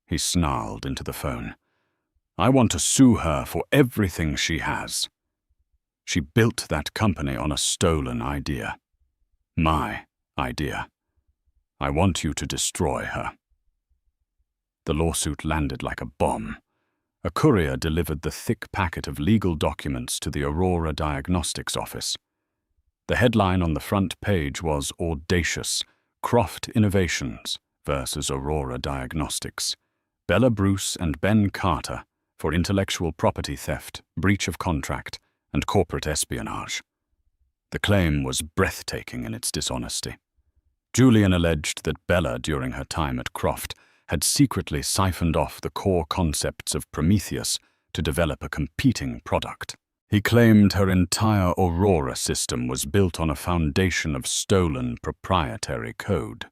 he snarled into the phone. "I want to sue her for everything she has. She built that company on a stolen idea. My idea. I want you to destroy her." The lawsuit landed like a bomb. A courier delivered the thick packet of legal documents to the Aurora Diagnostics office. The headline on the front page was audacious: Croft Innovations versus Aurora Diagnostics. Bella Bruce and Ben Carter for intellectual property theft, breach of contract, and corporate espionage. The claim was breathtaking in its dishonesty. Julian alleged that Bella, during her time at Croft, had secretly siphoned off the core concepts of Prometheus to develop a competing product. He claimed her entire Aurora system was built on a foundation of stolen proprietary code.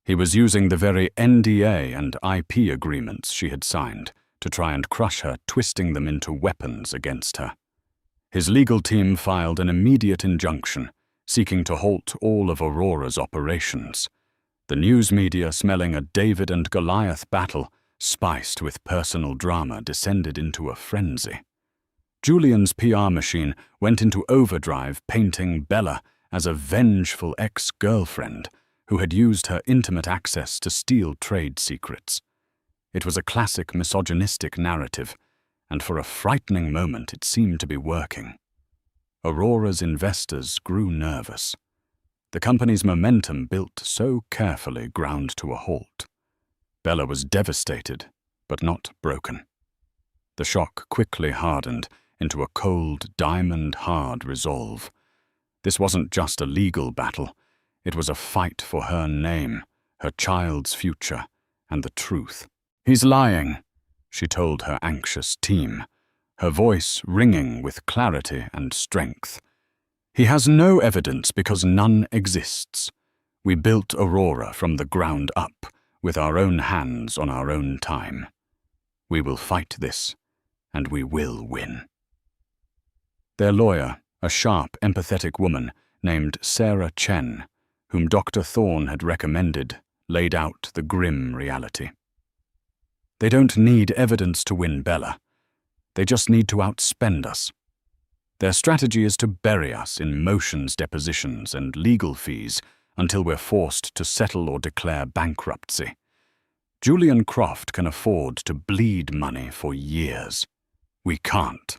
He was using the very NDA and IP agreements she had signed to try and crush her, twisting them into weapons against her. His legal team filed an immediate injunction, seeking to halt all of Aurora's operations. The news media, smelling a David and Goliath battle, spiced with personal drama, descended into a frenzy. Julian's PR machine went into overdrive, painting Bella as a vengeful ex-girlfriend who had used her intimate access to steal trade secrets. It was a classic misogynistic narrative, and for a frightening moment it seemed to be working. Aurora's investors grew nervous. The company's momentum, built so carefully, ground to a halt. Bella was devastated, but not broken. The shock quickly hardened into a cold, diamond-hard resolve. This wasn't just a legal battle. It was a fight for her name, her child's future, and the truth. "He's lying," she told her anxious team, her voice ringing with clarity and strength. "He has no evidence because none exists. We built Aurora from the ground up, with our own hands on our own time. We will fight this, and we will win." Their lawyer, a sharp, empathetic woman named Sarah Chen, whom Dr. Thorne had recommended, laid out the grim reality. "They don't need evidence to win Bella. They just need to outspend us. Their strategy is to bury us in motions depositions and legal fees until we're forced to settle or declare bankruptcy. Julian Croft can afford to bleed money for years. We can't."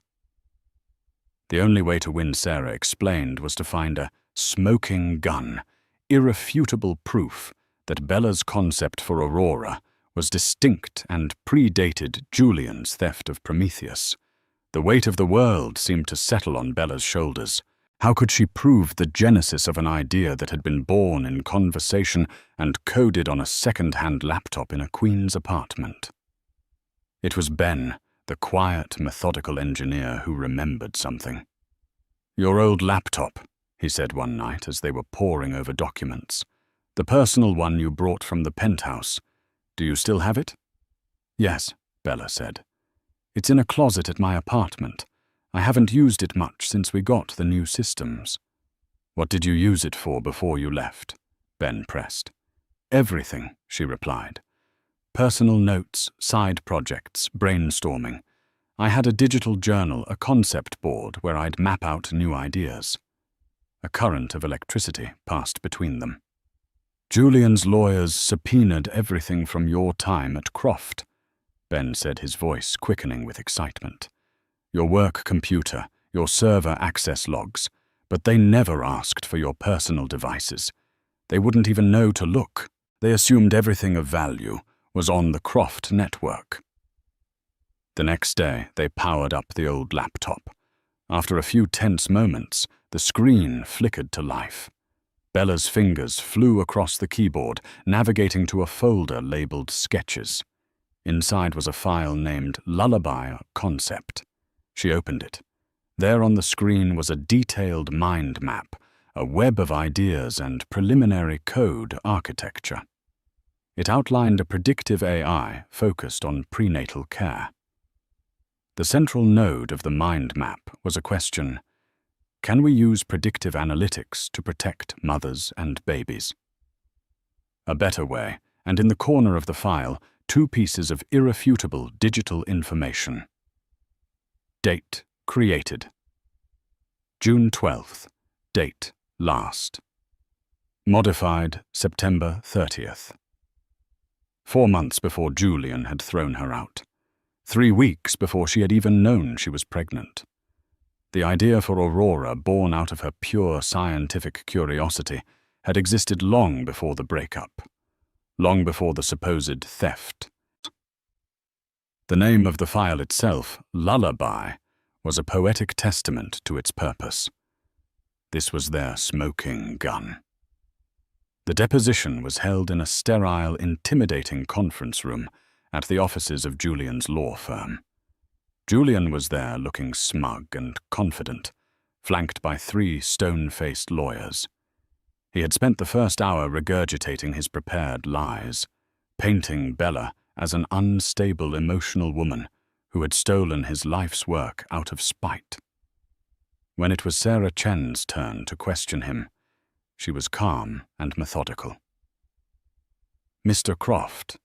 The only way to win, Sarah explained, was to find a smoking gun, irrefutable proof that Bella's concept for Aurora was distinct and predated Julian's theft of Prometheus. The weight of the world seemed to settle on Bella's shoulders. How could she prove the genesis of an idea that had been born in conversation and coded on a second-hand laptop in a queen's apartment? It was Ben, the quiet, methodical engineer, who remembered something. "Your old laptop," he said one night as they were poring over documents. "The personal one you brought from the penthouse. Do you still have it?" "Yes," Bella said. "It's in a closet at my apartment. I haven't used it much since we got the new systems." "What did you use it for before you left?" Ben pressed. "Everything," she replied. "Personal notes, side projects, brainstorming. I had a digital journal, a concept board where I'd map out new ideas." A current of electricity passed between them. "Julian's lawyers subpoenaed everything from your time at Croft," Ben said, his voice quickening with excitement. "Your work computer, your server access logs, but they never asked for your personal devices. They wouldn't even know to look. They assumed everything of value was on the Croft network." The next day, they powered up the old laptop. After a few tense moments, the screen flickered to life. Bella's fingers flew across the keyboard, navigating to a folder labeled Sketches. Inside was a file named Lullaby Concept. She opened it. There on the screen was a detailed mind map, a web of ideas and preliminary code architecture. It outlined a predictive AI focused on prenatal care. The central node of the mind map was a question: can we use predictive analytics to protect mothers and babies? A better way, and in the corner of the file, 2 pieces of irrefutable digital information. Date created. June 12th. Date last. Modified September 30th. 4 months before Julian had thrown her out. 3 weeks before she had even known she was pregnant. The idea for Aurora, born out of her pure scientific curiosity, had existed long before the breakup, long before the supposed theft. The name of the file itself, Lullaby, was a poetic testament to its purpose. This was their smoking gun. The deposition was held in a sterile, intimidating conference room at the offices of Julian's law firm. Julian was there looking smug and confident, flanked by 3 stone-faced lawyers. He had spent the first hour regurgitating his prepared lies, painting Bella as an unstable, emotional woman who had stolen his life's work out of spite. When it was Sarah Chen's turn to question him, she was calm and methodical. Mr. Croft,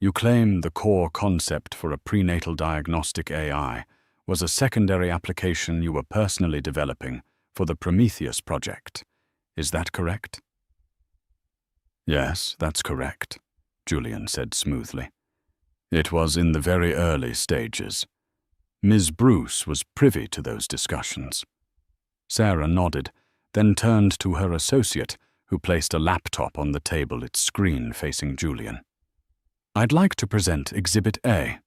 you claim the core concept for a prenatal diagnostic AI was a secondary application you were personally developing for the Prometheus project. Is that correct? Yes, that's correct, Julian said smoothly. It was in the very early stages. Ms. Bruce was privy to those discussions. Sarah nodded, then turned to her associate, who placed a laptop on the table, its screen facing Julian. I'd like to present Exhibit A.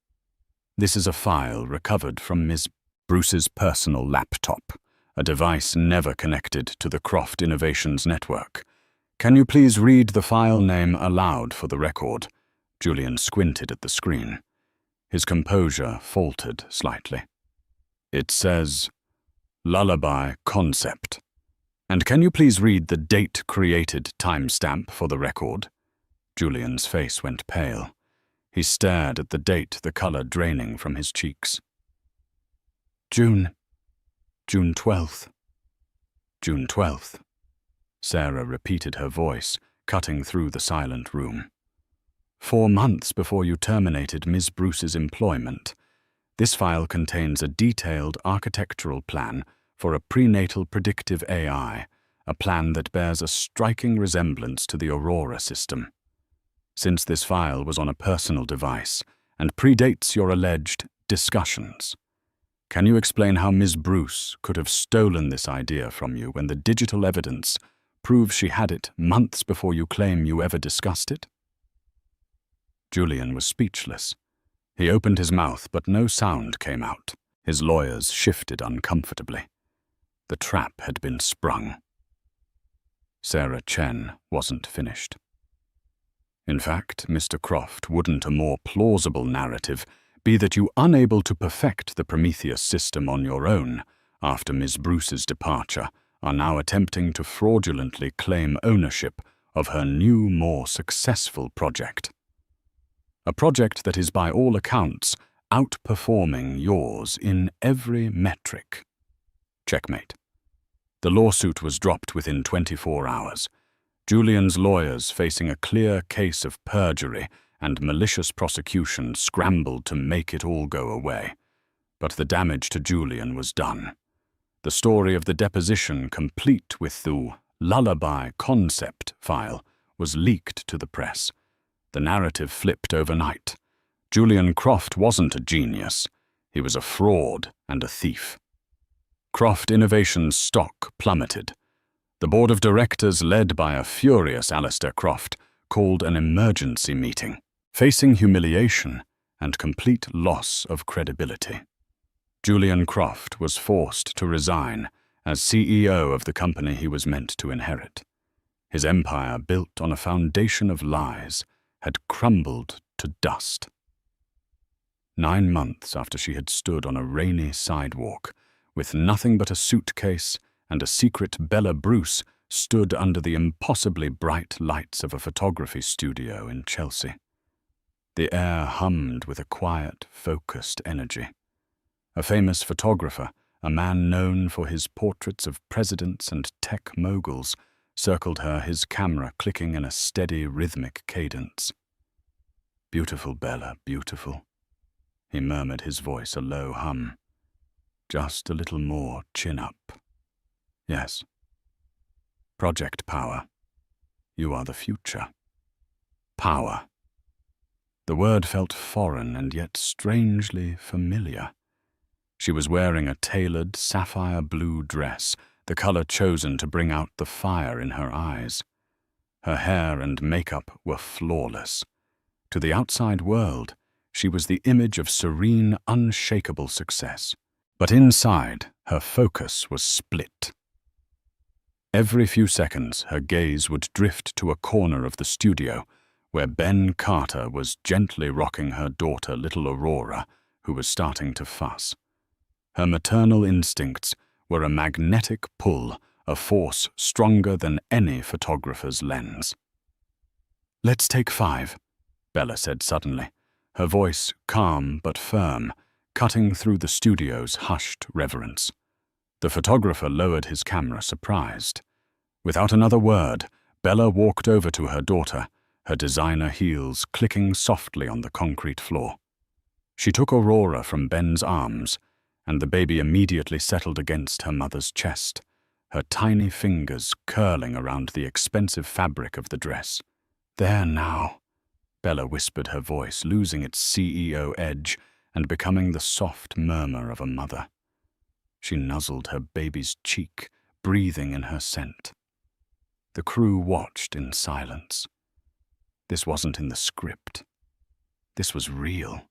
This is a file recovered from Ms. Bruce's personal laptop, a device never connected to the Croft Innovations Network. Can you please read the file name aloud for the record? Julian squinted at the screen. His composure faltered slightly. It says, Lullaby Concept. And can you please read the date created timestamp for the record? Julian's face went pale. He stared at the date, the color draining from his cheeks. June 12th. June 12th. Sarah repeated her voice, cutting through the silent room. 4 months before you terminated Ms. Bruce's employment, this file contains a detailed architectural plan for a prenatal predictive AI, a plan that bears a striking resemblance to the Aurora system. Since this file was on a personal device and predates your alleged discussions, can you explain how Ms. Bruce could have stolen this idea from you when the digital evidence proves she had it months before you claim you ever discussed it? Julian was speechless. He opened his mouth, but no sound came out. His lawyers shifted uncomfortably. The trap had been sprung. Sarah Chen wasn't finished. In fact, Mr. Croft, wouldn't a more plausible narrative be that you, unable to perfect the Prometheus system on your own after Ms. Bruce's departure, are now attempting to fraudulently claim ownership of her new, more successful project? A project that is by all accounts outperforming yours in every metric. Checkmate. The lawsuit was dropped within 24 hours. Julian's lawyers, facing a clear case of perjury and malicious prosecution, scrambled to make it all go away. But the damage to Julian was done. The story of the deposition, complete with the Lullaby Concept file, was leaked to the press. The narrative flipped overnight. Julian Croft wasn't a genius. He was a fraud and a thief. Croft Innovations' stock plummeted. The board of directors, led by a furious Alistair Croft, called an emergency meeting, facing humiliation and complete loss of credibility. Julian Croft was forced to resign as CEO of the company he was meant to inherit. His empire, built on a foundation of lies, had crumbled to dust. 9 months after she had stood on a rainy sidewalk, with nothing but a suitcase and a secret Bella Bruce stood under the impossibly bright lights of a photography studio in Chelsea. The air hummed with a quiet, focused energy. A famous photographer, a man known for his portraits of presidents and tech moguls, circled her, his camera clicking in a steady, rhythmic cadence. "Beautiful, Bella, beautiful," he murmured, his voice a low hum. "Just a little more chin up. Yes. Project Power. You are the future. Power." The word felt foreign and yet strangely familiar. She was wearing a tailored sapphire blue dress, the color chosen to bring out the fire in her eyes. Her hair and makeup were flawless. To the outside world, she was the image of serene, unshakable success. But inside, her focus was split. Every few seconds, her gaze would drift to a corner of the studio, where Ben Carter was gently rocking her daughter, little Aurora, who was starting to fuss. Her maternal instincts were a magnetic pull, a force stronger than any photographer's lens. "Let's take 5, Bella said suddenly, her voice calm but firm, cutting through the studio's hushed reverence. The photographer lowered his camera, surprised. Without another word, Bella walked over to her daughter, her designer heels clicking softly on the concrete floor. She took Aurora from Ben's arms, and the baby immediately settled against her mother's chest, her tiny fingers curling around the expensive fabric of the dress. "There now," Bella whispered, her voice losing its CEO edge and becoming the soft murmur of a mother. She nuzzled her baby's cheek, breathing in her scent. The crew watched in silence. This wasn't in the script. This was real.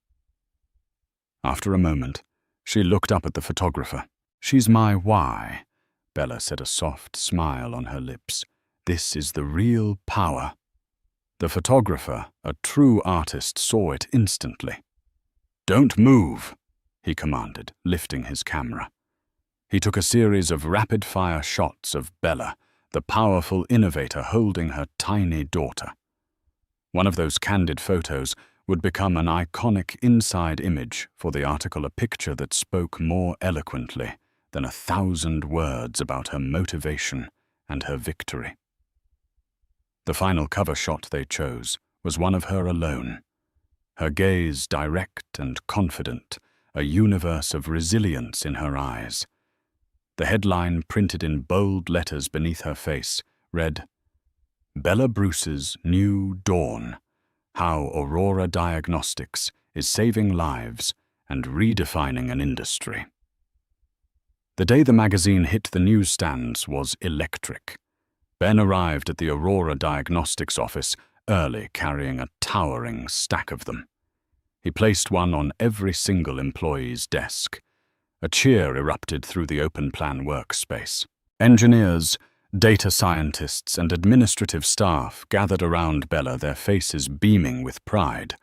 After a moment, she looked up at the photographer. "She's my why," Bella said, a soft smile on her lips. "This is the real power." The photographer, a true artist, saw it instantly. "Don't move," he commanded, lifting his camera. He took a series of rapid-fire shots of Bella, the powerful innovator holding her tiny daughter. One of those candid photos would become an iconic inside image for the article, a picture that spoke more eloquently than 1,000 words about her motivation and her victory. The final cover shot they chose was one of her alone, her gaze direct and confident, a universe of resilience in her eyes. The headline, printed in bold letters beneath her face, read, "Bella Bruce's New Dawn: How Aurora Diagnostics is Saving Lives and Redefining an Industry." The day the magazine hit the newsstands was electric. Ben arrived at the Aurora Diagnostics office early, carrying a towering stack of them. He placed one on every single employee's desk. A cheer erupted through the open-plan workspace. Engineers, data scientists, and administrative staff gathered around Bella, their faces beaming with pride.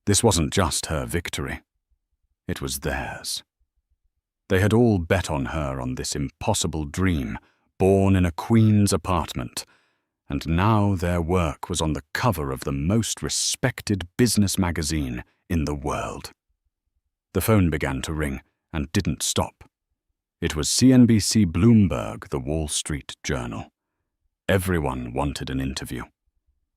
This wasn't just her victory. It was theirs. They had all bet on her, on this impossible dream, born in a queen's apartment, and now their work was on the cover of the most respected business magazine in the world. The phone began to ring and didn't stop. It was CNBC, Bloomberg, the Wall Street Journal. Everyone wanted an interview.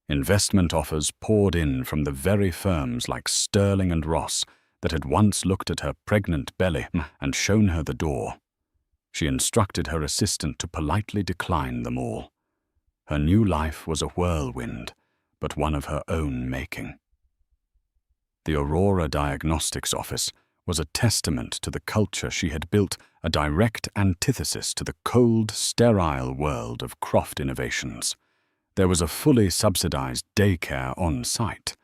Investment offers poured in from the very firms like Sterling and Ross that had once looked at her pregnant belly and shown her the door. She instructed her assistant to politely decline them all. Her new life was a whirlwind, but one of her own making. The Aurora Diagnostics office was a testament to the culture she had built, a direct antithesis to the cold, sterile world of Croft Innovations. There was a fully subsidized daycare on site.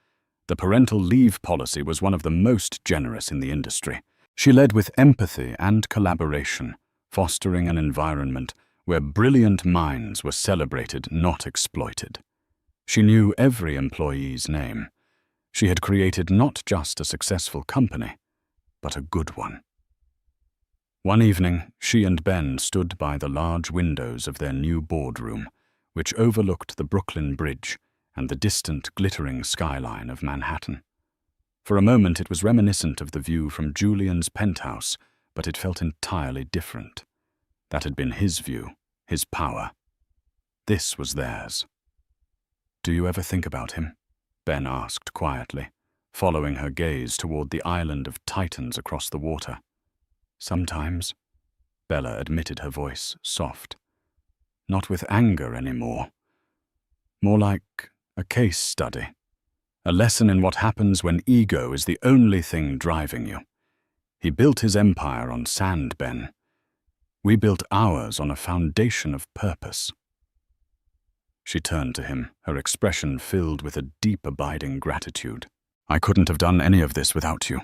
The parental leave policy was one of the most generous in the industry. She led with empathy and collaboration, fostering an environment where brilliant minds were celebrated, not exploited. She knew every employee's name. She had created not just a successful company, but a good one. One evening, she and Ben stood by the large windows of their new boardroom, which overlooked the Brooklyn Bridge and the distant, glittering skyline of Manhattan. For a moment, it was reminiscent of the view from Julian's penthouse, but it felt entirely different. That had been his view, his power. This was theirs. "Do you ever think about him?" Ben asked quietly, following her gaze toward the island of titans across the water. "Sometimes," Bella admitted, her voice soft. "Not with anger anymore. More like a case study. A lesson in what happens when ego is the only thing driving you. He built his empire on sand, Ben. We built ours on a foundation of purpose." She turned to him, her expression filled with a deep, abiding gratitude. "I couldn't have done any of this without you."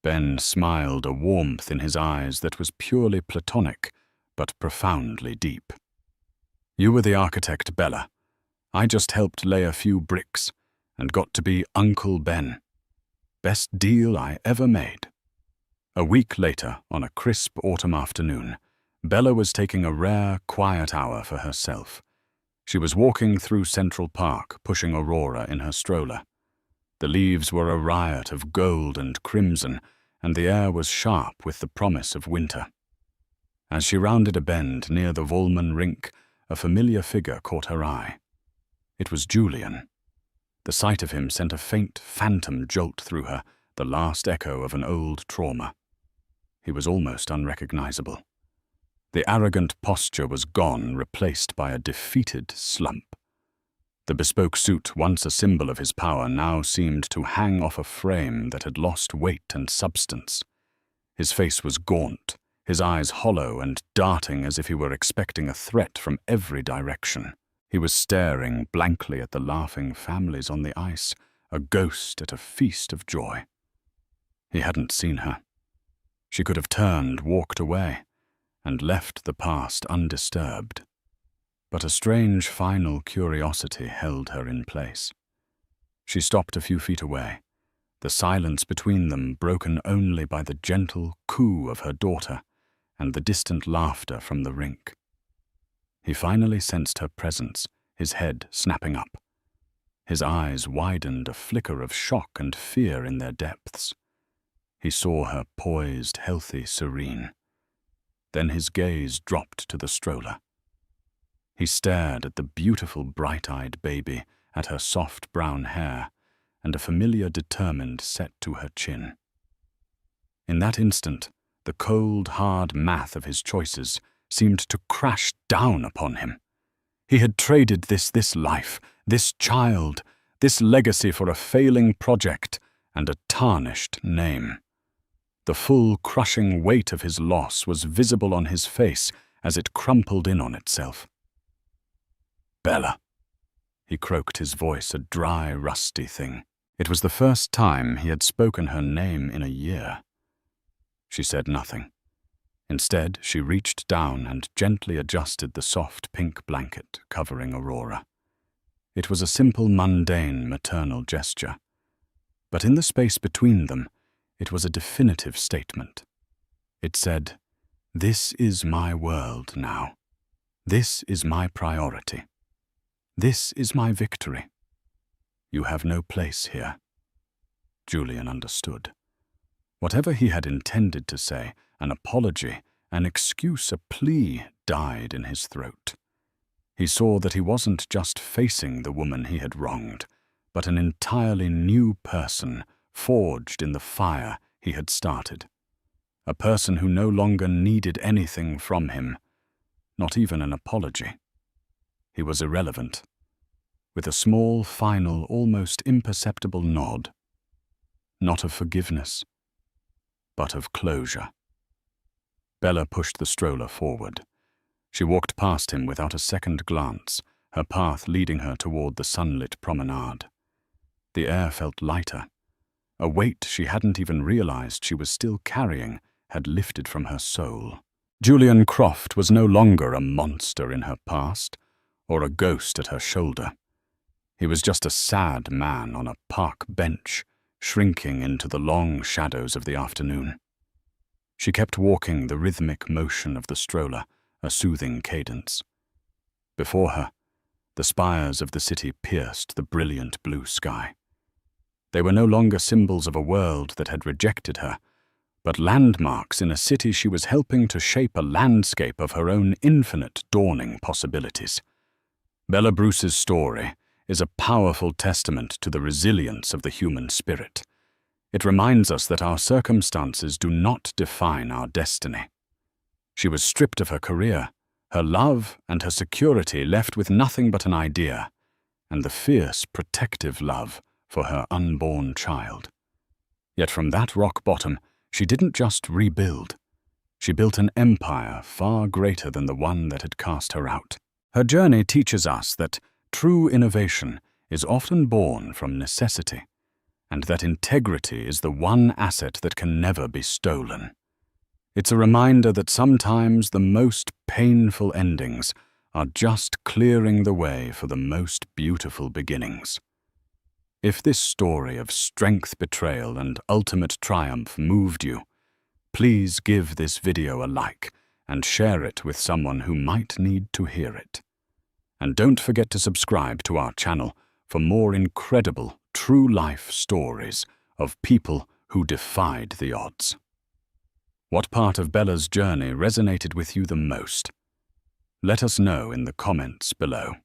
Ben smiled, a warmth in his eyes that was purely platonic, but profoundly deep. "You were the architect, Bella. I just helped lay a few bricks, and got to be Uncle Ben. Best deal I ever made." A week later, on a crisp autumn afternoon, Bella was taking a rare, quiet hour for herself. She was walking through Central Park, pushing Aurora in her stroller. The leaves were a riot of gold and crimson, and the air was sharp with the promise of winter. As she rounded a bend near the Volman rink, a familiar figure caught her eye. It was Julian. The sight of him sent a faint, phantom jolt through her, the last echo of an old trauma. He was almost unrecognizable. The arrogant posture was gone, replaced by a defeated slump. The bespoke suit, once a symbol of his power, now seemed to hang off a frame that had lost weight and substance. His face was gaunt, his eyes hollow and darting as if he were expecting a threat from every direction. He was staring blankly at the laughing families on the ice, a ghost at a feast of joy. He hadn't seen her. She could have turned, walked away, and left the past undisturbed. But a strange final curiosity held her in place. She stopped a few feet away, the silence between them broken only by the gentle coo of her daughter and the distant laughter from the rink. He finally sensed her presence, his head snapping up. His eyes widened, a flicker of shock and fear in their depths. He saw her poised, healthy, serene. Then his gaze dropped to the stroller. He stared at the beautiful, bright-eyed baby, at her soft brown hair, and a familiar determined set to her chin. In that instant, the cold, hard math of his choices seemed to crash down upon him. He had traded this life, this child, this legacy for a failing project and a tarnished name. The full, crushing weight of his loss was visible on his face as it crumpled in on itself. "Bella," he croaked, his voice a dry, rusty thing. It was the first time he had spoken her name in a year. She said nothing. Instead, she reached down and gently adjusted the soft pink blanket covering Aurora. It was a simple, mundane, maternal gesture. But in the space between them, it was a definitive statement. It said, "This is my world now. This is my priority. This is my victory. You have no place here." Julian understood. Whatever he had intended to say, an apology, an excuse, a plea, died in his throat. He saw that he wasn't just facing the woman he had wronged, but an entirely new person, forged in the fire he had started. A person who no longer needed anything from him, not even an apology. He was irrelevant. With a small, final, almost imperceptible nod. Not of forgiveness, but of closure. Bella pushed the stroller forward. She walked past him without a second glance, her path leading her toward the sunlit promenade. The air felt lighter. A weight she hadn't even realized she was still carrying had lifted from her soul. Julian Croft was no longer a monster in her past, or a ghost at her shoulder. He was just a sad man on a park bench, shrinking into the long shadows of the afternoon. She kept walking the rhythmic motion of the stroller, a soothing cadence. Before her, the spires of the city pierced the brilliant blue sky. They were no longer symbols of a world that had rejected her, but landmarks in a city she was helping to shape a landscape of her own infinite dawning possibilities. Bella Bruce's story is a powerful testament to the resilience of the human spirit. It reminds us that our circumstances do not define our destiny. She was stripped of her career, her love and her security left with nothing but an idea, and the fierce, protective love for her unborn child. Yet from that rock bottom, she didn't just rebuild. She built an empire far greater than the one that had cast her out. Her journey teaches us that true innovation is often born from necessity, and that integrity is the one asset that can never be stolen. It's a reminder that sometimes the most painful endings are just clearing the way for the most beautiful beginnings. If this story of strength, betrayal, and ultimate triumph moved you, please give this video a like and share it with someone who might need to hear it. And don't forget to subscribe to our channel for more incredible, true-life stories of people who defied the odds. What part of Bella's journey resonated with you the most? Let us know in the comments below.